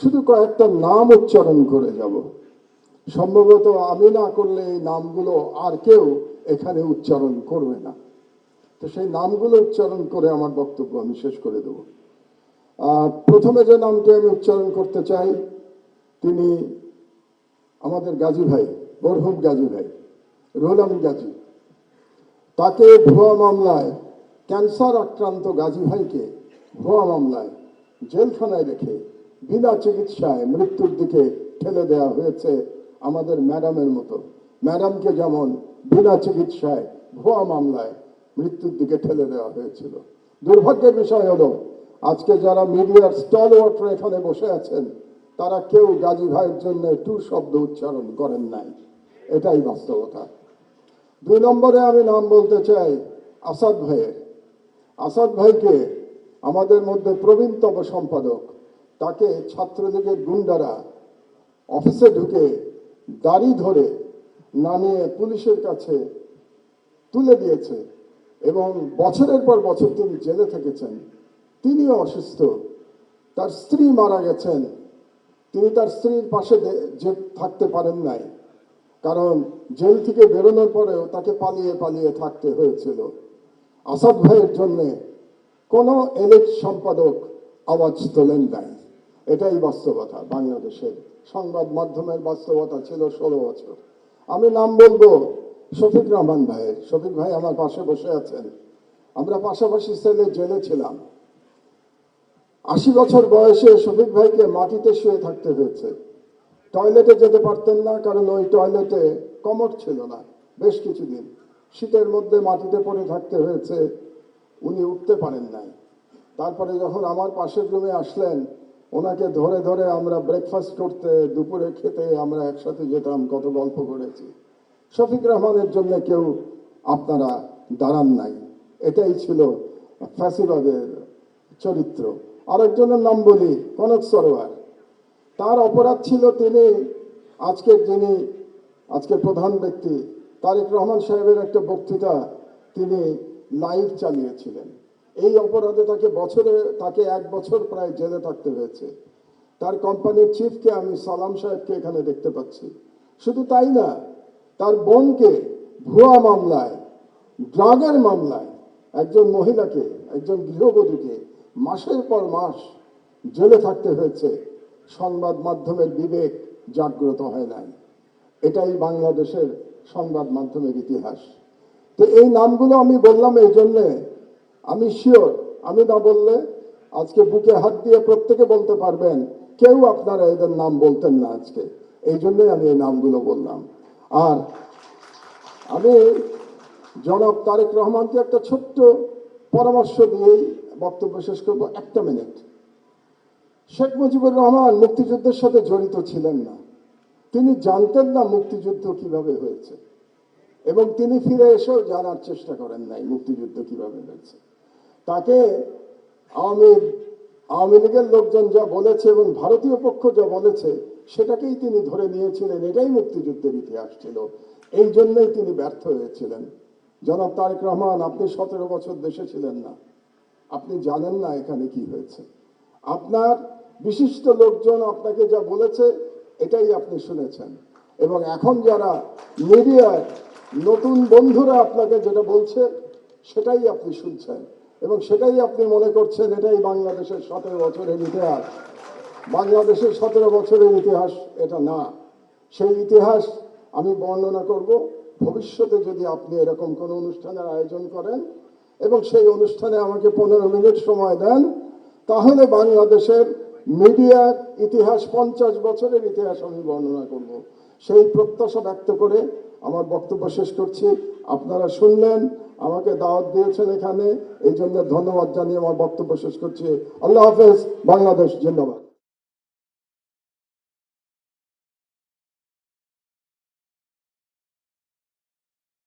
শুধু কয়েকটা নাম উচ্চারণ করে যাব। সম্ভবত আমি না করলে এই নামগুলো আর কেউ এখানে উচ্চারণ করবে না। তো সেই নামগুলো উচ্চারণ করে আমার বক্তব্য আমি শেষ করে দেব। প্রথমে যে নামটি আমি উচ্চারণ করতে চাই, তিনি আমাদের গাজী ভাই, মরহুম গাজী ভাই রুহুল আমিন গাজী। তাকে ভুয়া মামলায়, ক্যান্সার আক্রান্ত গাজী ভাইকে ভুয়া মামলায় জেলখানায় রেখে বিনা চিকিৎসায় মৃত্যুর দিকে ঠেলে দেওয়া হয়েছে। আমাদের ম্যাডামের মতো, ম্যাডামকে যেমন বিনা চিকিৎসায় ভুয়া মামলায় মৃত্যুর দিকে ঠেলে দেওয়া হয়েছিল। দুর্ভাগ্যের বিষয় হলো আজকে যারা মিডিয়ার স্টল ওয়াটার এখানে বসে আছেন, তারা কেউ গাজী ভাইয়ের জন্য টু শব্দ উচ্চারণ করেন নাই। এটাই বাস্তবতা। 2 নম্বরে আমি নাম বলতে চাই আসাদ ভাইয়ের। আসাদ ভাইকে আমাদের মধ্যে প্রবীণতম সম্পাদক, তাকে ছাত্রলীগের গুন্ডারা অফিসে ঢুকে দাড়ি ধরে নামিয়ে পুলিশের কাছে তুলে দিয়েছে এবং বছরের পর বছর তিনি জেলে থেকেছেন। তিনিও অসুস্থ, তার স্ত্রী মারা গেছেন, তিনি তার স্ত্রীর পাশে যে থাকতে পারেন নাই, কারণ জেল থেকে বেরোনোর পরেও তাকে পালিয়ে পালিয়ে থাকতে হয়েছিল। আসাদ ভাইয়ের জন্যে কোনো এলিট সম্পাদক আওয়াজ তোলেন নাই। এটাই বাস্তবতা। বাংলাদেশের সংবাদ মাধ্যমের বাস্তবতা ছিল 16 বছর। আমি নাম বলবো শফিক রহমান ভাইয়ের। শফিক ভাই আমার পাশে বসে আছেন। আমরা পাশাপাশি সেলে জেলে ছিলাম। 80 বছর বয়সে শফিক ভাইকে মাটিতে শুয়ে থাকতে হয়েছে। টয়লেটে যেতে পারতেন না, কারণ ওই টয়লেটে কমোড ছিল না। বেশ কিছুদিন শীতের মধ্যে মাটিতে পড়ে থাকতে হয়েছে, উনি উঠতে পারেন নাই। তারপরে যখন আমার পাশের রুমে আসলেন, ওনাকে ধরে ধরে আমরা ব্রেকফাস্ট করতে, দুপুরে খেতে আমরা একসাথে যেতাম, কত গল্প করেছি। শফিক রহমানের জন্য কেউ আপনারা দাঁড়ান নাই। এটাই ছিল ফ্যাসিবাদের চরিত্র। আরেকজনের নাম বলি, কনক সরোয়ার। তার অপরাধ ছিল তিনি আজকের প্রধান ব্যক্তি তারেক রহমান সাহেবের একটা বক্তৃতা তিনি লাইভ চালিয়েছিলেন। এই অপরাধে তাকে 1 বছর প্রায় জেলে থাকতে হয়েছে। তার কোম্পানির চিফকে আমি সালাম সাহেবকে এখানে দেখতে পাচ্ছি। শুধু তাই না, তার বোনকে ভুয়া মামলায়, ড্রাগের মামলায় একজন মহিলাকে, একজন গৃহবধূকে মাসের পর মাস জেলে থাকতে হয়েছে। সংবাদ মাধ্যমের বিবেক জাগ্রত হয় নাই। এটাই বাংলাদেশের সংবাদ মাধ্যমের ইতিহাস। তো এই নামগুলো আমি বললাম এই জন্যে, আমি শিওর আমি না বললে আজকে বুকে হাত দিয়ে প্রত্যেকে বলতে পারবেন কেউ আপনারা এদের নাম বলতেন না আজকে। এই জন্যই আমি এই নামগুলো বললাম। আর আমি জনাব তারেক রহমানকে একটা ছোট্ট পরামর্শ দিয়েই বক্তব্য শেষ করবো। 1 মিনিট। শেখ মুজিবুর রহমান মুক্তিযুদ্ধের সাথে জড়িত ছিলেন না। তিনি জানতেন না মুক্তিযুদ্ধ কিভাবে হয়েছে, এবং তিনি ফিরে এসেও জানার চেষ্টা করেন নাই মুক্তিযুদ্ধ কিভাবে হয়েছে। তাকে আওয়ামী লীগের লোকজন যা বলেছে এবং ভারতীয় পক্ষ যা বলেছে সেটাকেই তিনি ধরে নিয়েছিলেন। এটাই মুক্তিযুদ্ধের ইতিহাস ছিল। এই জন্যই তিনি ব্যর্থ হয়েছিলেন। জনাব তারেক রহমান, আপনি 17 বছর দেশে ছিলেন না, আপনি জানেন না এখানে কি হয়েছে। আপনার বিশিষ্ট লোকজন আপনাকে যা বলেছে এটাই আপনি শুনেছেন, এবং এখন যারা মিডিয়ায় নতুন বন্ধুরা আপনাকে যেটা বলছে সেটাই আপনি শুনছেন, এবং সেটাই আপনি মনে করছেন এটাই বাংলাদেশের 17 বছরের ইতিহাস। বাংলাদেশের 17 বছরের ইতিহাস এটা না। সেই ইতিহাস আমি বর্ণনা করব ভবিষ্যতে যদি আপনি এরকম কোনো অনুষ্ঠানের আয়োজন করেন এবং সেই অনুষ্ঠানে আমাকে 15 মিনিট সময় দেন, তাহলে বাংলাদেশের মিডিয়ার ইতিহাস, 50 বছরের ইতিহাস আমি বর্ণনা করব। সেই প্রত্যাশা ব্যক্ত করে আমার বক্তব্য শেষ করছি। আপনারা শুনলেন, আমাকে দাওয়াত দিয়েছেন এখানে, এই জন্য ধন্যবাদ জানিয়ে আমার বক্তব্য শেষ করছি। আল্লাহ হাফেজ। বাংলাদেশ জিন্দাবাদ।